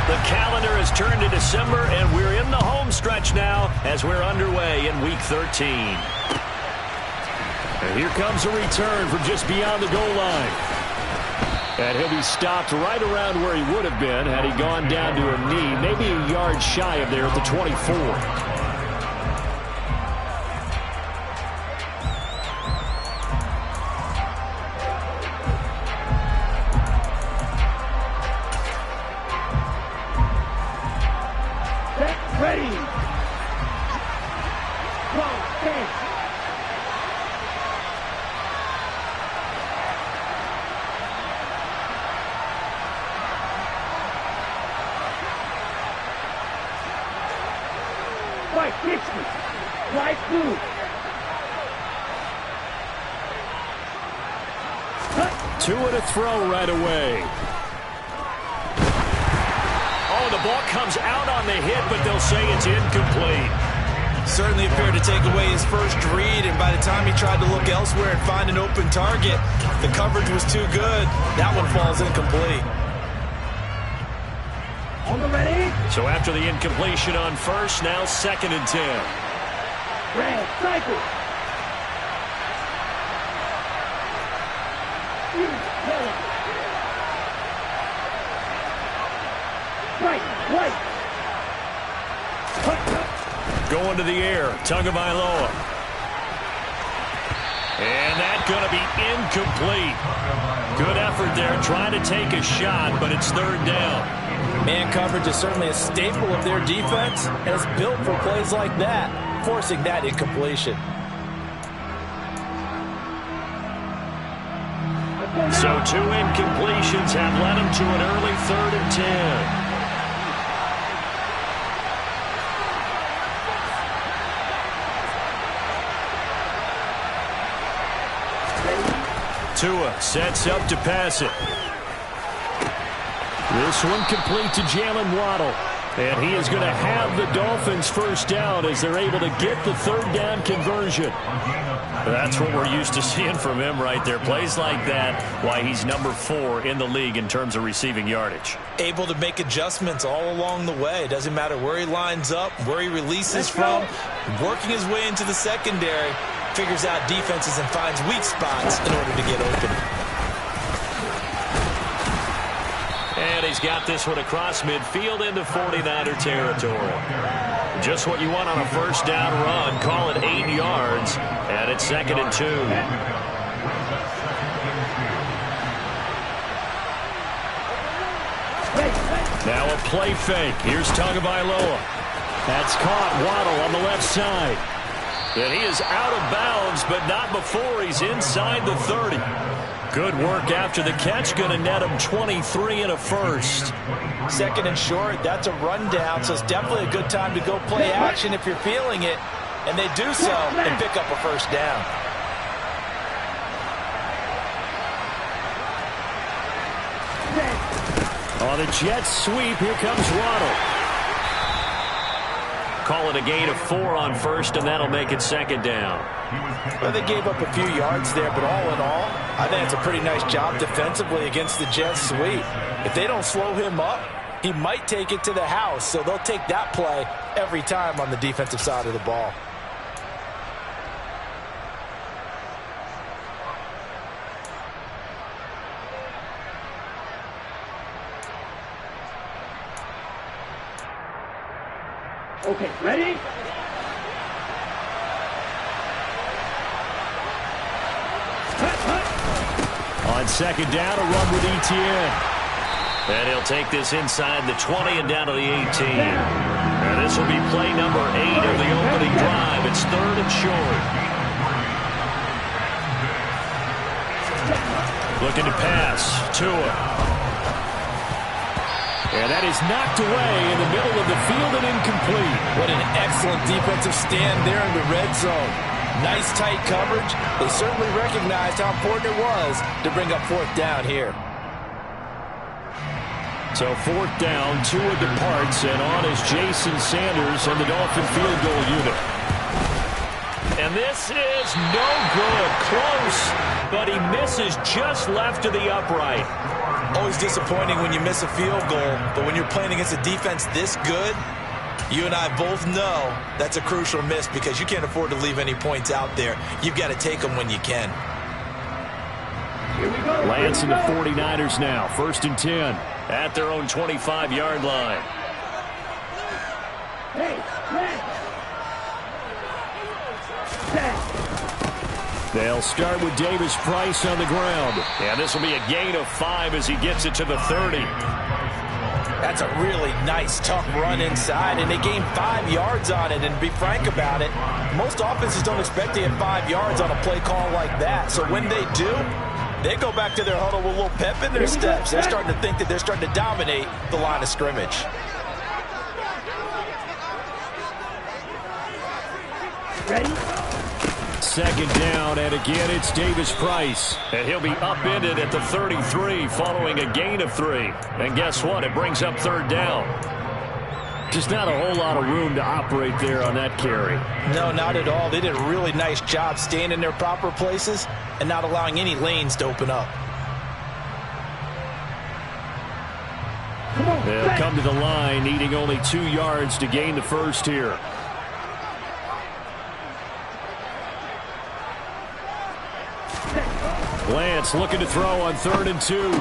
The calendar has turned to December, and we're in the home stretch now as we're underway in Week 13. And here comes a return from just beyond the goal line. And he'll be stopped right around where he would have been had he gone down to a knee, maybe a yard shy of there at the 24. Two and a throw right away. Oh, the ball comes out on the hit, but they'll say it's incomplete. Certainly appeared to take away his first read, and by the time he tried to look elsewhere and find an open target, the coverage was too good. That one falls incomplete. On the ready. So after the incompletion on first, now 2nd and 10. Red cycle. Right. Going to the air, Tagovailoa. And that's going to be incomplete. Good effort there, trying to take a shot, but it's 3rd down. Man coverage is certainly a staple of their defense, and it's built for plays like that, forcing that incompletion. So 2 incompletions have led him to an early 3rd and 10. Tua sets up to pass it. This one complete to Jalen Waddle. And he is going to have the Dolphins first down as they're able to get the 3rd down conversion. That's what we're used to seeing from him right there. Plays like that, why he's number 4 in the league in terms of receiving yardage. Able to make adjustments all along the way. Doesn't matter where he lines up, where he releases from. Working his way into the secondary. Figures out defenses and finds weak spots in order to get open. And he's got this one across midfield into 49er territory. Just what you want on a first down run. Call it 8 yards. And it's 2nd and 2. Now a play fake. Here's Tagovailoa. That's caught. Waddle on the left side. And he is out of bounds, but not before he's inside the 30. Good work after the catch. Going to net him 23 and a first. 2nd and short. That's a rundown, so it's definitely a good time to go play action if you're feeling it. And they do so and pick up a first down. On a jet sweep, here comes Waddle. Call it a gain of 4 on first, and that'll make it 2nd down. Well, they gave up a few yards there, but all in all, I think it's a pretty nice job defensively against the jet sweep. If they don't slow him up, he might take it to the house, so they'll take that play every time on the defensive side of the ball. Okay, ready? On 2nd down, a run with Etienne. And he'll take this inside the 20 and down to the 18. And this will be play number 8 of the opening drive. It's 3rd and short. Looking to pass. Tua. And that is knocked away in the middle of the field and incomplete. What an excellent defensive stand there in the red zone. Nice tight coverage. They certainly recognized how important it was to bring up 4th down here. So 4th down, Tua departs, and on is Jason Sanders and the Dolphin field goal unit. And this is no good. Close, but he misses just left to the upright. Always disappointing when you miss a field goal, but when you're playing against a defense this good, you and I both know that's a crucial miss because you can't afford to leave any points out there. You've got to take them when you can. Here we go. Lance and the 49ers now. 1st and 10 at their own 25-yard line. Hey, Lance. Set. They'll start with Davis Price on the ground. And this will be a gain of 5 as he gets it to the 30. That's a really nice, tough run inside, and they gained 5 yards on it. And to be frank about it, most offenses don't expect to get 5 yards on a play call like that. So when they do, they go back to their huddle with a little pep in their steps. They're starting to think that they're starting to dominate the line of scrimmage. Ready? 2nd down, and again it's Davis Price. And he'll be upended at the 33 following a gain of 3. And guess what? It brings up 3rd down. Just not a whole lot of room to operate there on that carry. No, not at all. They did a really nice job staying in their proper places and not allowing any lanes to open up. They'll come to the line, needing only 2 yards to gain the first here. Lance looking to throw on 3rd and 2.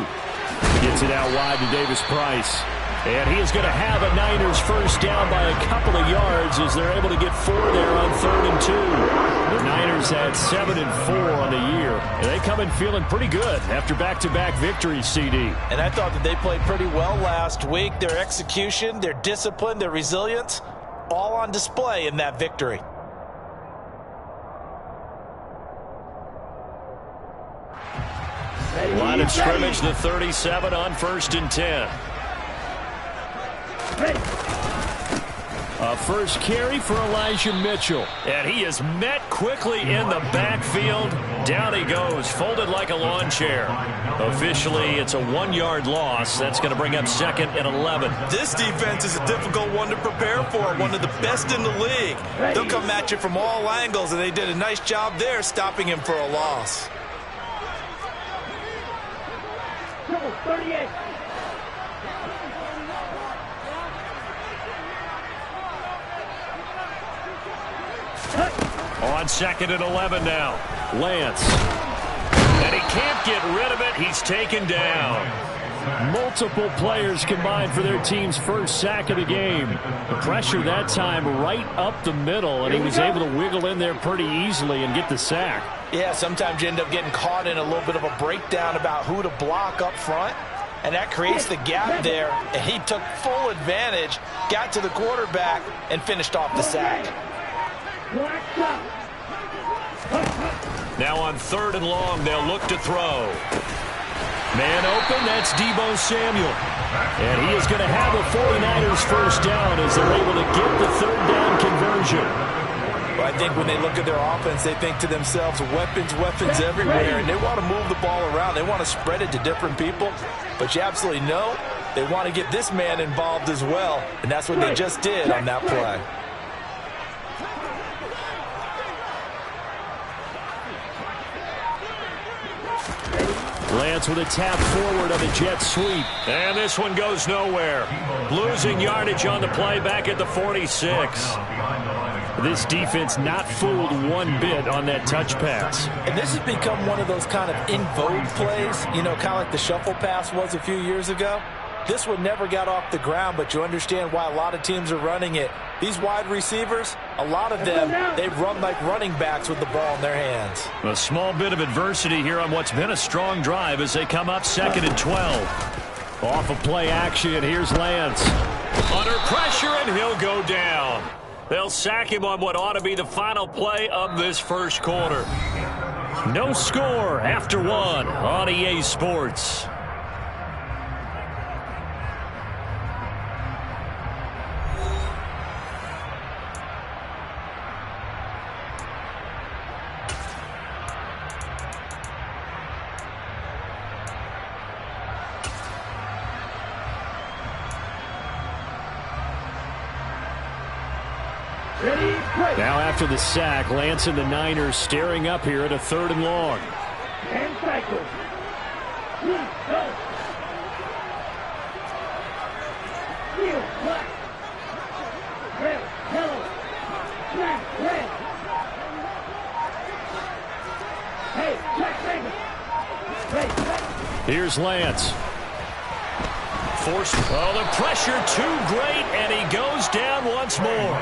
Gets it out wide to Davis Price. And he is going to have a Niners first down by a couple of yards as they're able to get 4 there on 3rd and 2. The Niners had 7 and 4 on the year. And they come in feeling pretty good after back-to-back victories, CD. And I thought that they played pretty well last week. Their execution, their discipline, their resilience, all on display in that victory. Line of scrimmage, the 37 on 1st and 10. A first carry for Elijah Mitchell. And he is met quickly in the backfield. Down he goes, folded like a lawn chair. Officially, it's a 1-yard loss. That's going to bring up 2nd and 11. This defense is a difficult one to prepare for, one of the best in the league. They'll come at you from all angles, and they did a nice job there stopping him for a loss. 38. On 2nd and 11 now. Lance. And he can't get rid of it. He's taken down. Multiple players combined for their team's first sack of the game. The pressure that time right up the middle, and he was able to wiggle in there pretty easily and get the sack. Yeah, sometimes you end up getting caught in a little bit of a breakdown about who to block up front, and that creates the gap there, and he took full advantage, got to the quarterback, and finished off the sack. Now on 3rd and long, they'll look to throw. Man open, that's Deebo Samuel. And he is going to have a 49ers first down as they're able to get the 3rd down conversion. Well, I think when they look at their offense, they think to themselves, weapons everywhere, and they want to move the ball around. They want to spread it to different people, but you absolutely know they want to get this man involved as well, and that's what they just did on that play. Lance with a tap forward on the jet sweep. And this one goes nowhere. Losing yardage on the play back at the 46. This defense not fooled one bit on that touch pass. And this has become one of those kind of in vogue plays, you know, kind of like the shuffle pass was a few years ago. This one never got off the ground, but you understand why a lot of teams are running it. These wide receivers, a lot of them, they run like running backs with the ball in their hands. A small bit of adversity here on what's been a strong drive as they come up 2nd and 12. Off of play action, here's Lance. Under pressure, and he'll go down. They'll sack him on what ought to be the final play of this first quarter. No score after 1 on EA Sports. Now after the sack, Lance and the Niners staring up here at a 3rd and long. And cycle. Steel, black. Red, yellow. Black, red. Hey, black, red. Red, black. Here's Lance. Forced. Oh, the pressure too great, and he goes down once more.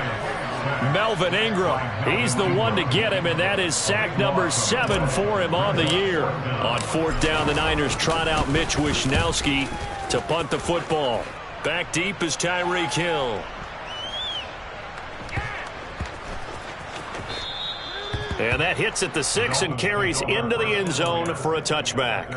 Melvin Ingram, he's the one to get him, and that is sack number 7 for him on the year. On 4th down, the Niners trot out Mitch Wishnowski to punt the football. Back deep is Tyreek Hill. And that hits at the 6 and carries into the end zone for a touchback.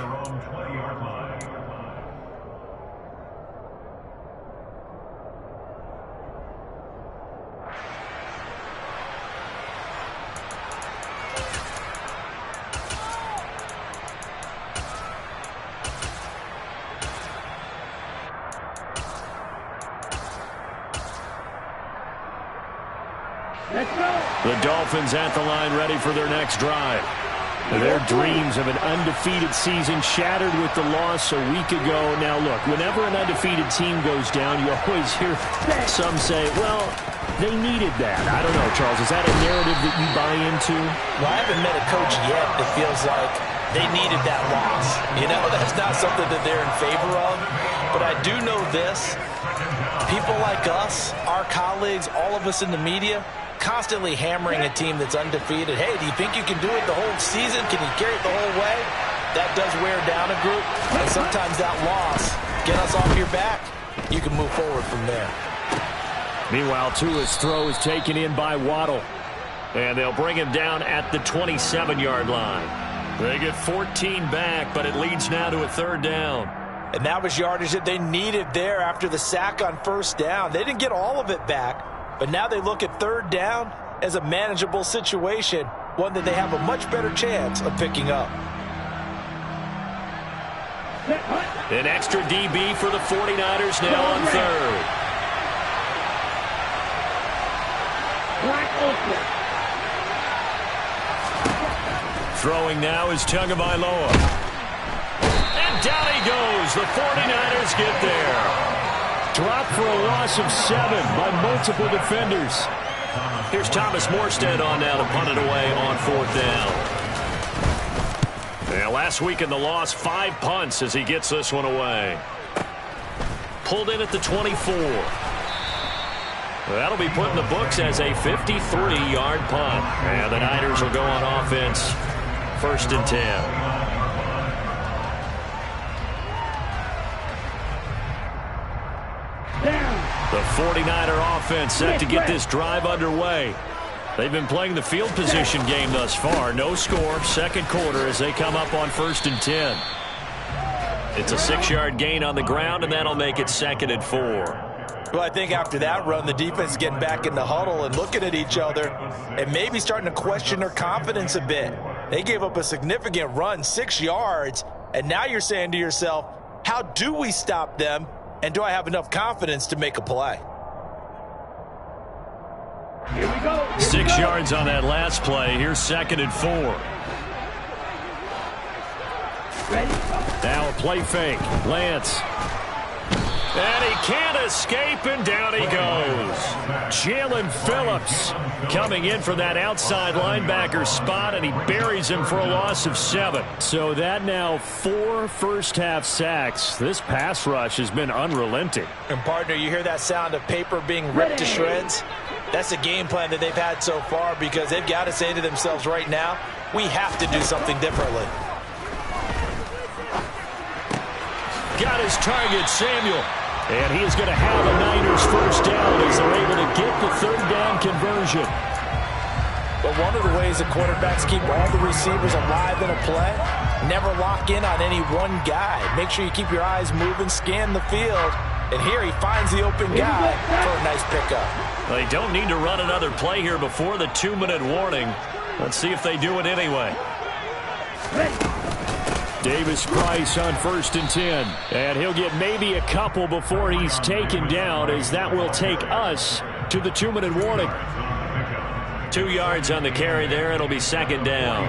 The Dolphins at the line ready for their next drive. Their dreams of an undefeated season shattered with the loss a week ago. Now look, whenever an undefeated team goes down, you always hear some say, well, they needed that. I don't know, Charles, is that a narrative that you buy into? Well, I haven't met a coach yet that feels like they needed that loss. You know, that's not something that they're in favor of. But I do know this. People like us, our colleagues, all of us in the media, constantly hammering a team that's undefeated. Hey, do you think you can do it the whole season? Can you carry it the whole way? That does wear down a group. And sometimes that loss, get us off your back, you can move forward from there. Meanwhile, Tua's throw is taken in by Waddle. And they'll bring him down at the 27-yard line. They get 14 back, but it leads now to a 3rd down. And that was yardage that they needed there after the sack on 1st down. They didn't get all of it back, but now they look at 3rd down as a manageable situation, one that they have a much better chance of picking up. An extra DB for the 49ers now on 3rd. Throwing now is Tagovailoa. And down he goes. The 49ers get there. Dropped for a loss of 7 by multiple defenders. Here's Thomas Morstead on now to punt it away on 4th down. Yeah, last week in the loss, 5 punts as he gets this one away. Pulled in at the 24. That'll be put in the books as a 53-yard punt. And the Niners will go on offense. 1st and 10. The 49er offense set to get this drive underway. They've been playing the field position game thus far. No score, 2nd quarter as they come up on 1st and 10. It's a 6-yard gain on the ground, and that'll make it 2nd and 4. Well, I think after that run, the defense is getting back in the huddle and looking at each other and maybe starting to question their confidence a bit. They gave up a significant run, 6 yards, and now you're saying to yourself, how do we stop them? And do I have enough confidence to make a play? Here we go. 6 yards on that last play. Here's 2nd and 4. Ready? Now a play fake. Lance. And he can't escape, and down he goes. Jalen Phillips coming in for that outside linebacker spot, and he buries him for a loss of 7. So that now 4 first-half sacks. This pass rush has been unrelenting. And, partner, you hear that sound of paper being ripped to shreds? That's a game plan that they've had so far because they've got to say to themselves right now, we have to do something differently. Got his target, Samuel. And he is going to have a Niners 1st down as they're able to get the 3rd down conversion. But one of the ways the quarterbacks keep all the receivers alive in a play, never lock in on any one guy. Make sure you keep your eyes moving, scan the field. And here he finds the open guy for a nice pickup. They don't need to run another play here before the 2-minute warning. Let's see if they do it anyway. Davis Price on 1st and 10. And he'll get maybe a couple before he's taken down, as that will take us to the 2-minute warning. 2 yards on the carry there. It'll be 2nd down.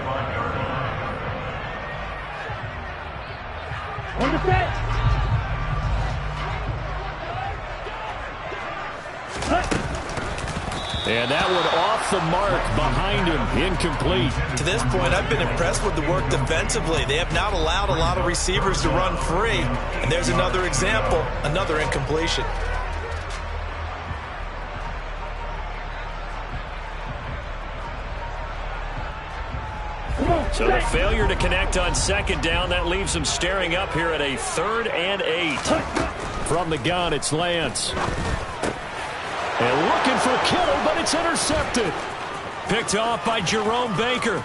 On the set. And that one off the mark behind him, incomplete. To this point, I've been impressed with the work defensively. They have not allowed a lot of receivers to run free. And there's another example, another incompletion. So the failure to connect on second down, that leaves them staring up here at a 3rd and 8. From the gun, it's Lance. And looking for Kittle, but it's intercepted. Picked off by Jerome Baker.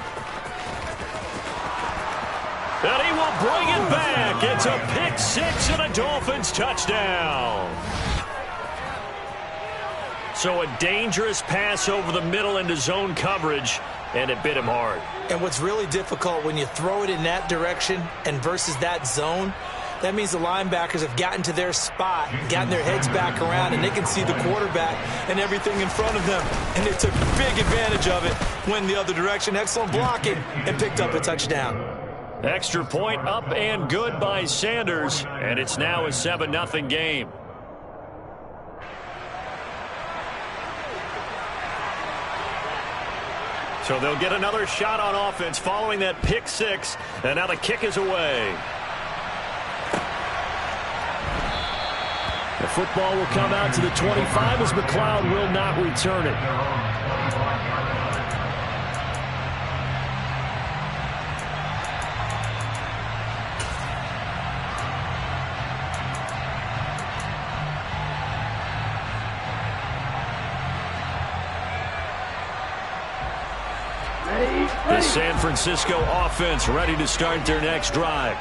And he will bring it back. It's a pick 6 and a Dolphins touchdown. So a dangerous pass over the middle into zone coverage, and it bit him hard. And what's really difficult when you throw it in that direction and versus that zone, that means the linebackers have gotten to their spot, gotten their heads back around, and they can see the quarterback and everything in front of them. And they took big advantage of it, went the other direction, excellent blocking, and picked up a touchdown. Extra point up and good by Sanders, and it's now a 7-0 game. So they'll get another shot on offense following that pick 6, and now the kick is away. The football will come out to the 25 as McLeod will not return it. The San Francisco offense ready to start their next drive.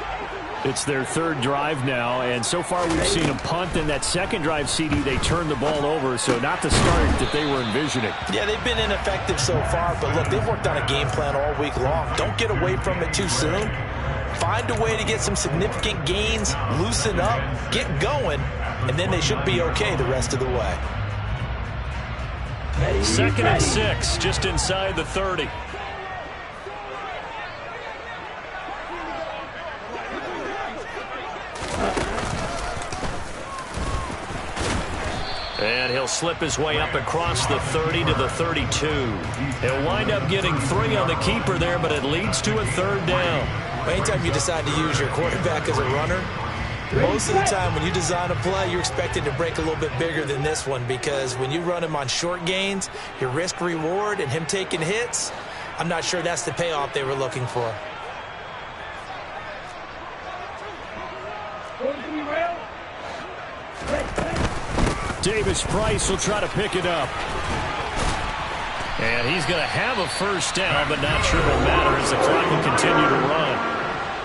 It's their 3rd drive now, and so far we've seen them punt. In that second drive, CD, they turned the ball over, so not the start that they were envisioning. Yeah, they've been ineffective so far, but look, they've worked on a game plan all week long. Don't get away from it too soon. Find a way to get some significant gains, loosen up, get going, and then they should be okay the rest of the way. 2nd and 6, just inside the 30. And he'll slip his way up across the 30 to the 32. He'll wind up getting 3 on the keeper there, but it leads to a 3rd down. Anytime you decide to use your quarterback as a runner, most of the time when you design a play, you're expected to break a little bit bigger than this one, because when you run him on short gains, your risk-reward and him taking hits, I'm not sure that's the payoff they were looking for. Davis Price will try to pick it up. And he's going to have a 1st down, but not sure it'll matter as the clock will continue to run.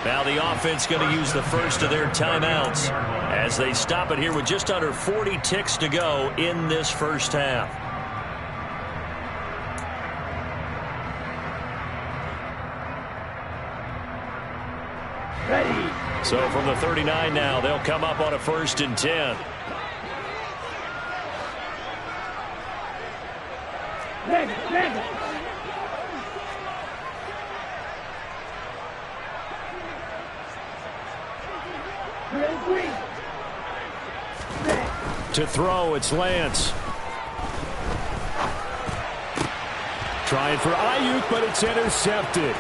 Now the offense going to use the first of their timeouts as they stop it here with just under 40 ticks to go in this first half. Ready. So from the 39 now, they'll come up on a 1st and 10. To throw, it's Lance. Trying for Ayuk, but it's intercepted.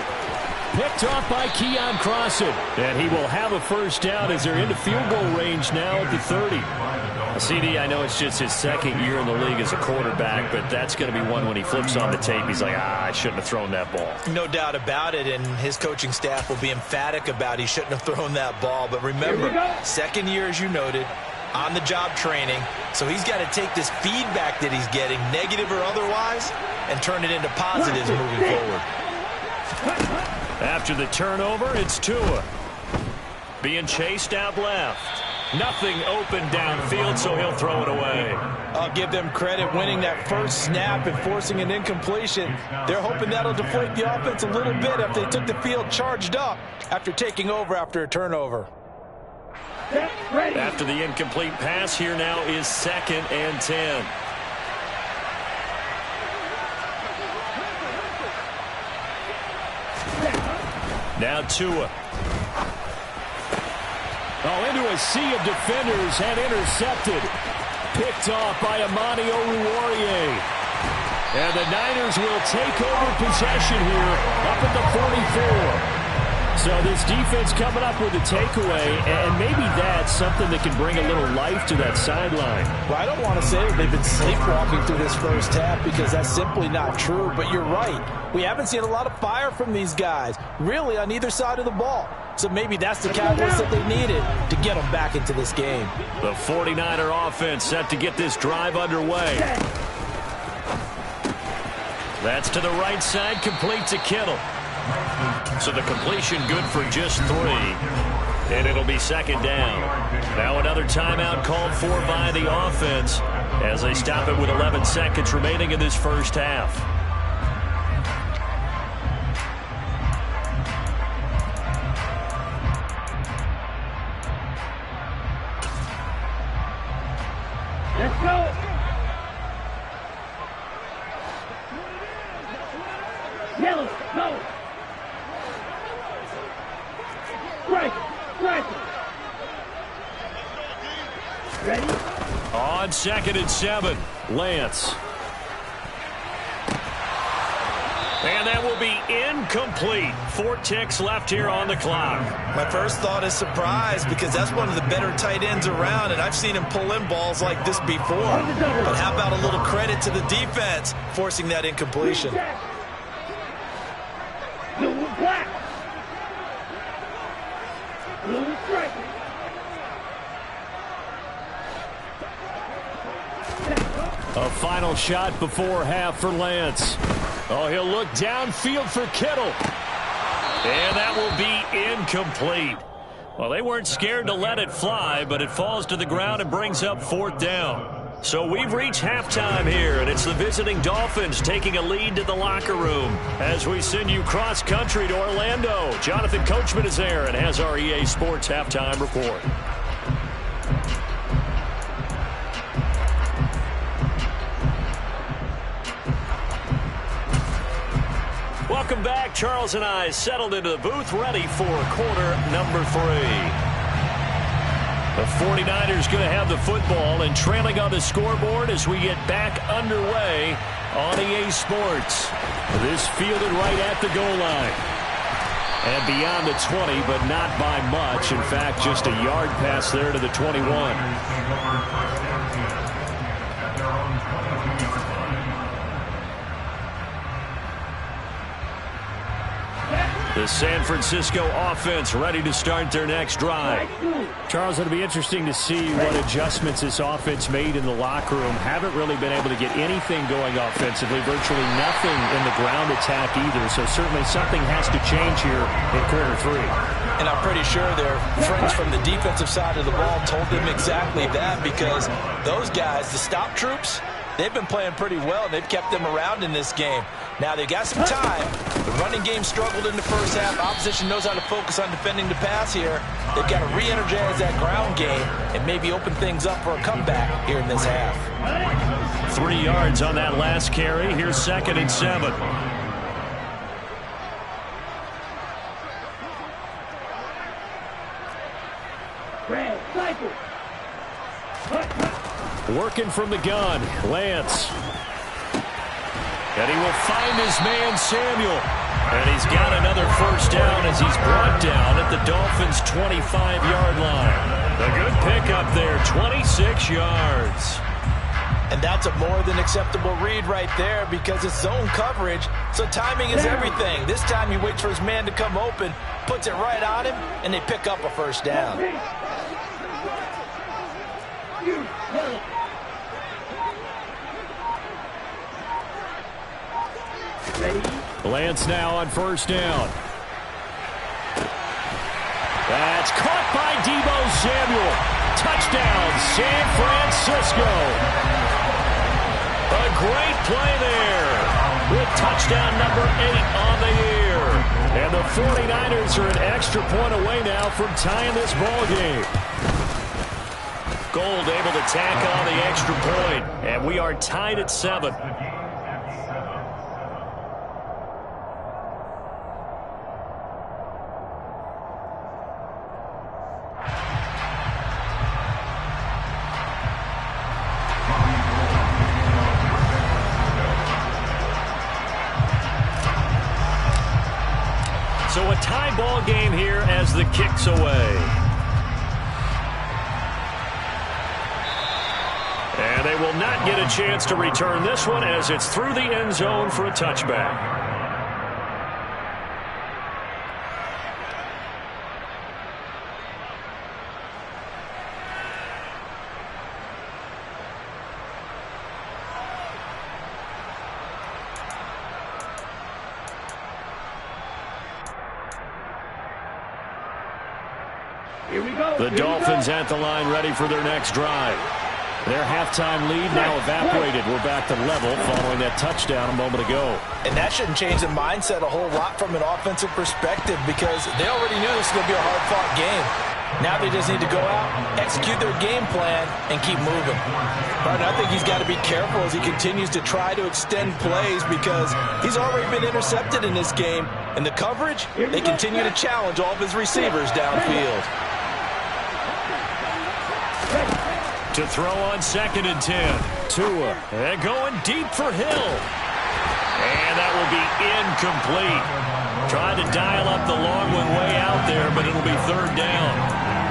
Picked off by Keon Crossan. And he will have a 1st down as they're into field goal range now at the 30. CD, I know it's just his 2nd year in the league as a quarterback, but that's going to be one when he flips on the tape, he's like, I shouldn't have thrown that ball. No doubt about it, and his coaching staff will be emphatic about he shouldn't have thrown that ball. But remember, 2nd year, as you noted, on-the-job training, so he's got to take this feedback that he's getting, negative or otherwise, and turn it into positives moving forward. After the turnover, it's Tua. Being chased out left. Nothing open downfield, so he'll throw it away. I'll give them credit winning that first snap and forcing an incompletion. They're hoping that'll deflate the offense a little bit after they took the field charged up after taking over after a turnover. After the incomplete pass, here now is 2nd and 10. Now Tua. Oh, into a sea of defenders and intercepted. Picked off by Amani Oruwariye. And the Niners will take over possession here up at the 44. So this defense coming up with a takeaway, and maybe that's something that can bring a little life to that sideline. Well, I don't want to say that they've been sleepwalking through this first half because that's simply not true, but you're right. We haven't seen a lot of fire from these guys, really on either side of the ball. So maybe that's the catalyst that they needed to get them back into this game. The 49er offense set to get this drive underway. That's to the right side, complete to Kittle. So the completion good for just 3. And it'll be second down. Now another timeout called for by the offense as they stop it with 11 seconds remaining in this first half. Let's go. Yellow, go. Strike. Ready? On 2nd and 7, Lance. And that will be incomplete. 4 ticks left here on the clock. My first thought is surprise because that's one of the better tight ends around, and I've seen him pull in balls like this before. But how about a little credit to the defense forcing that incompletion? Blue and black. Blue and strike. A final shot before half for Lance. Oh, he'll look downfield for Kittle. And that will be incomplete. Well, they weren't scared to let it fly, but it falls to the ground and brings up 4th down. So we've reached halftime here, and it's the visiting Dolphins taking a lead to the locker room as we send you cross-country to Orlando. Jonathan Coachman is there and has our EA Sports halftime report. Welcome back. Charles and I settled into the booth, ready for quarter number 3. The 49ers going to have the football and trailing on the scoreboard as we get back underway on EA Sports. This fielded right at the goal line. And beyond the 20, but not by much. In fact, just a yard pass there to the 21. The San Francisco offense ready to start their next drive. Charles, it'll be interesting to see what adjustments this offense made in the locker room. Haven't really been able to get anything going offensively. Virtually nothing in the ground attack either. So certainly something has to change here in quarter 3. And I'm pretty sure their friends from the defensive side of the ball told them exactly that because those guys, the stop troops, they've been playing pretty well. They've kept them around in this game. Now, they got some time. The running game struggled in the first half. Opposition knows how to focus on defending the pass here. They've got to re-energize that ground game and maybe open things up for a comeback here in this half. 3 yards on that last carry. Here's 2nd and 7. Red, cycle. Working from the gun, Lance. And he will find his man, Samuel. And he's got another first down as he's brought down at the Dolphins' 25-yard line. A good pickup there, 26 yards. And that's a more than acceptable read right there because it's zone coverage, so timing is everything. This time he waits for his man to come open, puts it right on him, and they pick up a first down. Lance now on first down. That's caught by Deebo Samuel. Touchdown, San Francisco. A great play there with touchdown number 8 on the year. And the 49ers are an extra point away now from tying this ball game. Gold able to tack on the extra point, and we are tied at 7. a tie ball game here as the kick's away. And they will not get a chance to return this one as it's through the end zone for a touchback. Here we go. The Dolphins at the line ready for their next drive. Their halftime lead now evaporated. We're back to level following that touchdown a moment ago. And that shouldn't change the mindset a whole lot from an offensive perspective because they already knew this was going to be a hard-fought game. Now they just need to go out, execute their game plan, and keep moving. But I think he's got to be careful as he continues to try to extend plays because he's already been intercepted in this game. And the coverage, they continue to challenge all of his receivers downfield. To throw on 2nd and 10. Tua, and going deep for Hill. And that will be incomplete. Tried to dial up the long one way out there, but it'll be 3rd down.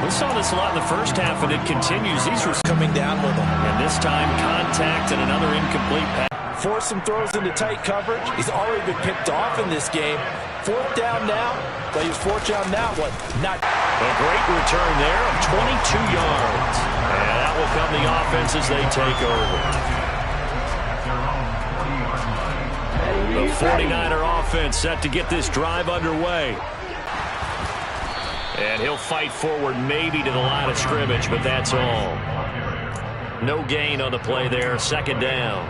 We saw this a lot in the first half, and it continues. These were Coming down with him. and this time contact and another incomplete pass. Force some throws into tight coverage. He's already been picked off in this game. 4th down now. But he was 4th down now. What? Not. A great return there of 22 yards. And that will come the offense as they take over. The 49er offense set to get this drive underway. And he'll fight forward maybe to the line of scrimmage, but that's all. No gain on the play there. 2nd down.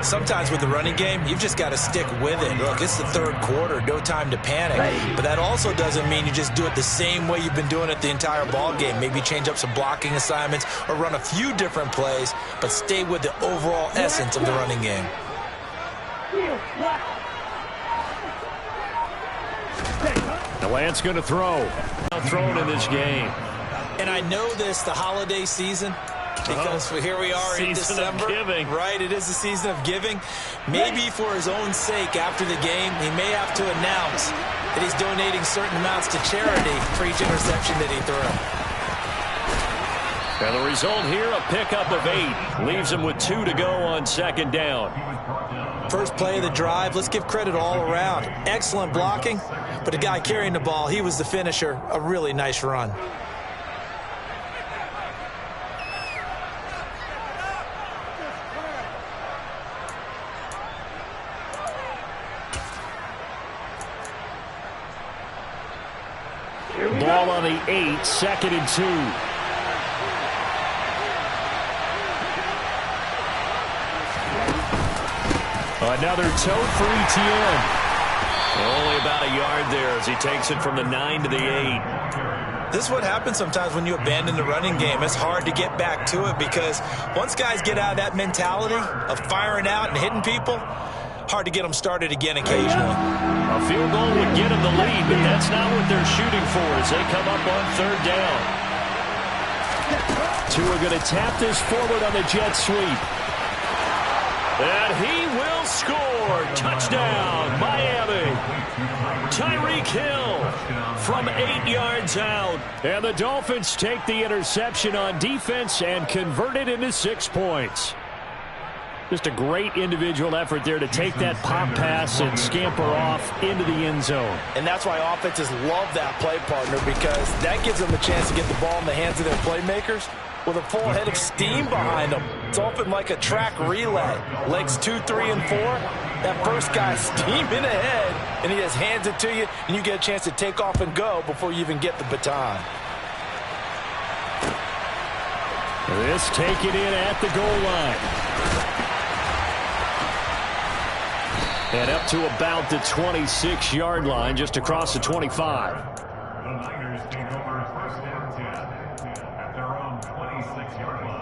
Sometimes with the running game, you've just got to stick with it. Look, it's the 3rd quarter, no time to panic. But that also doesn't mean you just do it the same way you've been doing it the entire ball game. Maybe change up some blocking assignments or run a few different plays, but stay with the overall essence of the running game. The Lance going to throw. Thrown in this game. And I know this, the holiday season, because here we are in December. Season of giving. Right, it is the season of giving. Maybe for his own sake after the game, he may have to announce that he's donating certain amounts to charity for each interception that he threw. And the result here, a pickup of 8. Leaves him with 2 to go on 2nd down. First play of the drive, let's give credit all around. Excellent blocking, but the guy carrying the ball, he was the finisher. A really nice run. Ball on the 8, 2nd and 2. Another toe for ETN. Only about a yard there as he takes it from the 9 to the 8. This is what happens sometimes when you abandon the running game. It's hard to get back to it because once guys get out of that mentality of firing out and hitting people, hard to get them started again occasionally. A field goal would get them the lead, but that's not what they're shooting for as they come up on 3rd down. Tua going to tap this forward on the jet sweep. And he will score. Touchdown, Miami. Tyreek Hill from 8 yards out. And the Dolphins take the interception on defense and convert it into 6 points. Just a great individual effort there to take that pop pass and scamper off into the end zone. And that's why offenses love that play, partner, because that gives them a chance to get the ball in the hands of their playmakers with a full head of steam behind them. It's often like a track relay. Legs 2, 3, and 4. That first guy steaming ahead, and he just hands it to you, and you get a chance to take off and go before you even get the baton. This take it in at the goal line. And up to about the 26-yard line, just across the 25. The Niners take over 1st and 10 at their own 26-yard line.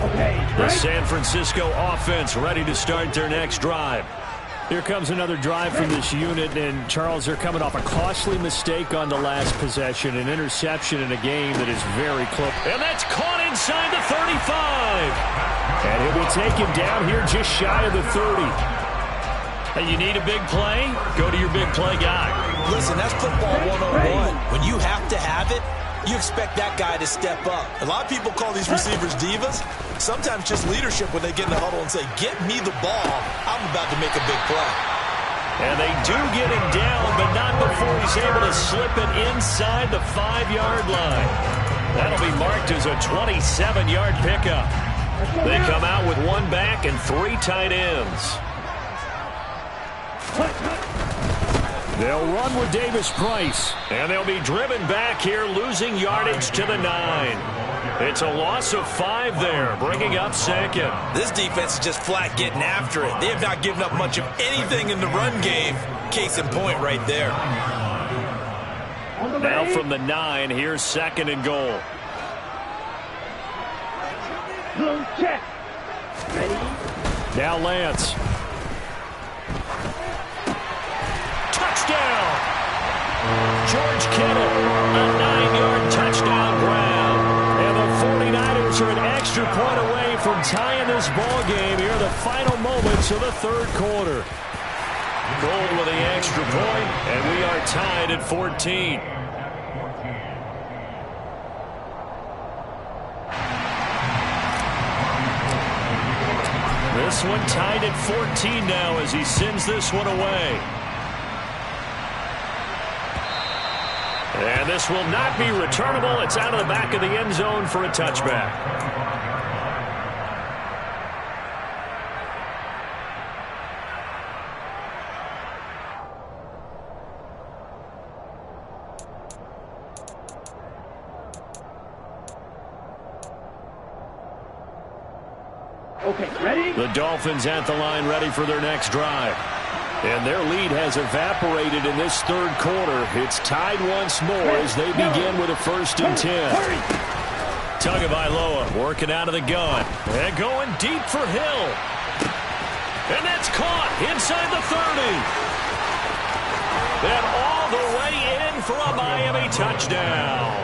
Okay, The San Francisco offense ready to start their next drive. Here comes another drive from this unit, and Charles, they're coming off a costly mistake on the last possession, an interception in a game that is very close. And that's caught inside the 35. And he'll be taken down here just shy of the 30. Hey, you need a big play? Go to your big play guy. Listen, that's football 101. When you have to have it, you expect that guy to step up. A lot of people call these receivers divas. Sometimes just leadership when they get in the huddle and say, get me the ball. I'm about to make a big play. And they do get him down, but not before he's able to slip it inside the 5-yard line. That'll be marked as a 27-yard pickup. They come out with one back and 3 tight ends. They'll run with Davis Price, and they'll be driven back here, losing yardage to the 9. It's a loss of 5 there, bringing up second. This defense is just flat getting after it. They have not given up much of anything in the run game. Case in point right there. Now from the 9, here's second and goal. Check. Ready? Now Lance. Touchdown! George Kittle, a 9-yard touchdown grab. And the 49ers are an extra point away from tying this ball game here in the final moments of the third quarter. Gold with the extra point, and we are tied at 14. This one tied at 14 now as he sends this one away. And this will not be returnable. It's out of the back of the end zone for a touchback. Okay, ready? The Dolphins at the line, ready for their next drive. And their lead has evaporated in this third quarter. It's tied once more as they begin with a 1st and 10. Tagovailoa working out of the gun. And going deep for Hill. And that's caught inside the 30. And all the way in for a Miami touchdown.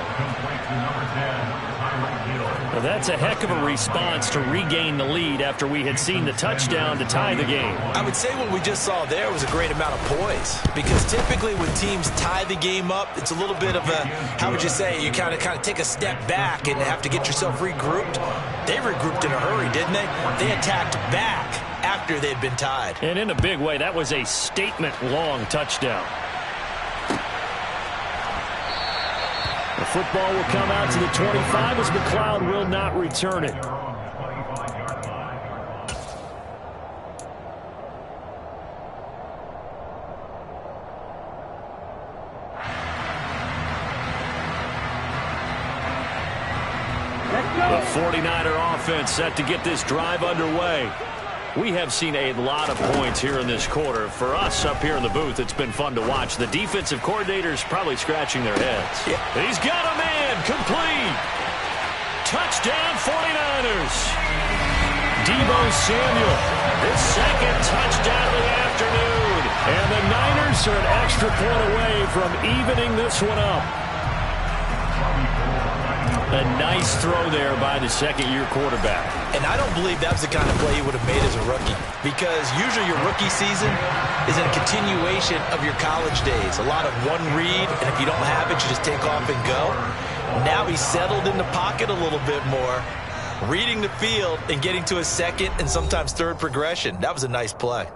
Well, that's a heck of a response to regain the lead after we had seen the touchdown to tie the game. I would say what we just saw there was a great amount of poise, because typically when teams tie the game up, it's a little bit of a, how would you say, you kind of take a step back and have to get yourself regrouped. They regrouped in a hurry, didn't they? They attacked back after they'd been tied. And in a big way, that was a statement-long touchdown. The football will come out to the 25 as McLeod will not return it. The 49er offense set to get this drive underway. We have seen a lot of points here in this quarter. For us up here in the booth, it's been fun to watch. The defensive coordinators probably scratching their heads. Yeah. He's got a man, complete. Touchdown 49ers. Deebo Samuel, his second touchdown of the afternoon. And the Niners are an extra point away from evening this one up. A nice throw there by the second-year quarterback. And I don't believe that was the kind of play he would have made as a rookie, because usually your rookie season is a continuation of your college days. A lot of one read, and if you don't have it, you just take off and go. Now he's settled in the pocket a little bit more, reading the field and getting to his second and sometimes third progression. That was a nice play.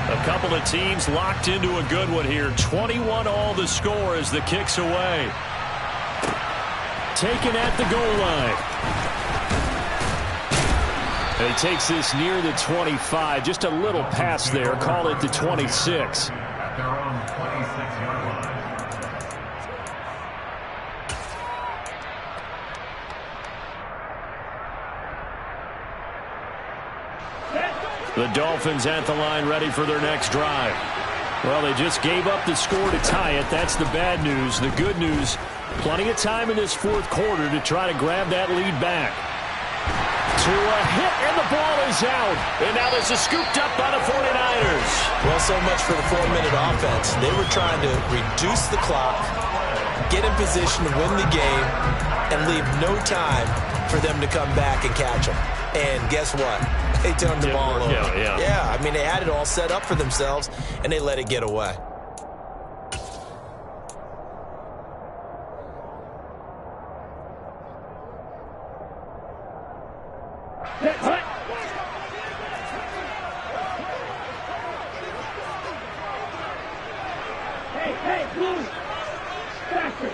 A couple of teams locked into a good one here. 21 all the score as the kick's away. Taken at the goal line. And he takes this near the 25. Just a little pass there. Call it the 26. At their own 26-yard line. The Dolphins at the line, ready for their next drive. Well, they just gave up the score to tie it. That's the bad news. The good news, plenty of time in this fourth quarter to try to grab that lead back. to a hit, and the ball is out. And now this is scooped up by the 49ers. Well, so much for the 4-minute offense. They were trying to reduce the clock, get in position to win the game, and leave no time for them to come back and catch them. And guess what? They turned the ball over. Yeah, I mean, they had it all set up for themselves, and they let it get away. Hey, move! Faster!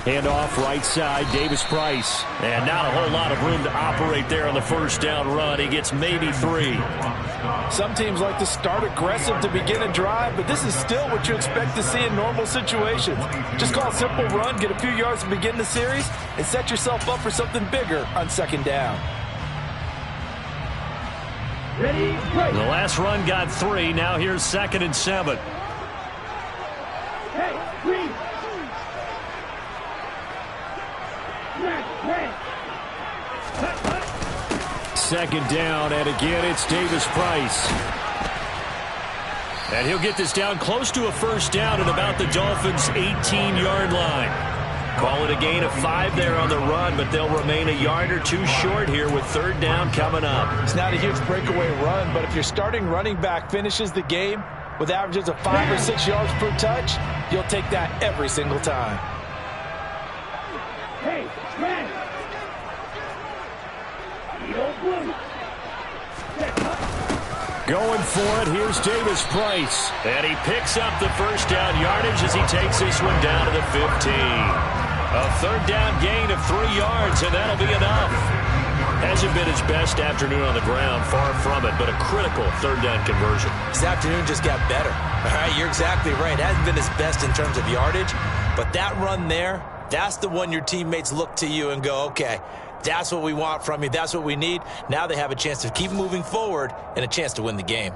Hand off right side, Davis Price. And not a whole lot of room to operate there on the first down run. He gets maybe 3. Some teams like to start aggressive to begin a drive, but this is still what you expect to see in normal situations. Just call a simple run, get a few yards to begin the series, and set yourself up for something bigger on second down. Ready, break! The last run got 3. Now here's 2nd and 7. Hey, green! Second down, and again it's Davis Price. And he'll get this down close to a first down at about the Dolphins' 18-yard line. Call it a gain of 5 there on the run, but they'll remain a yard or 2 short here with third down coming up. It's not a huge breakaway run, but if your starting running back finishes the game with averages of 5 or 6 yards per touch, you'll take that every single time. Hey, man! Going for it, here's Davis Price. And he picks up the first down yardage as he takes this one down to the 15. A third down gain of 3 yards, and that'll be enough. Hasn't been his best afternoon on the ground, far from it, but a critical third down conversion. This afternoon just got better. All right, you're exactly right. It hasn't been his best in terms of yardage, but that run there, that's the one your teammates look to you and go, okay, that's what we want from you. That's what we need. Now they have a chance to keep moving forward and a chance to win the game.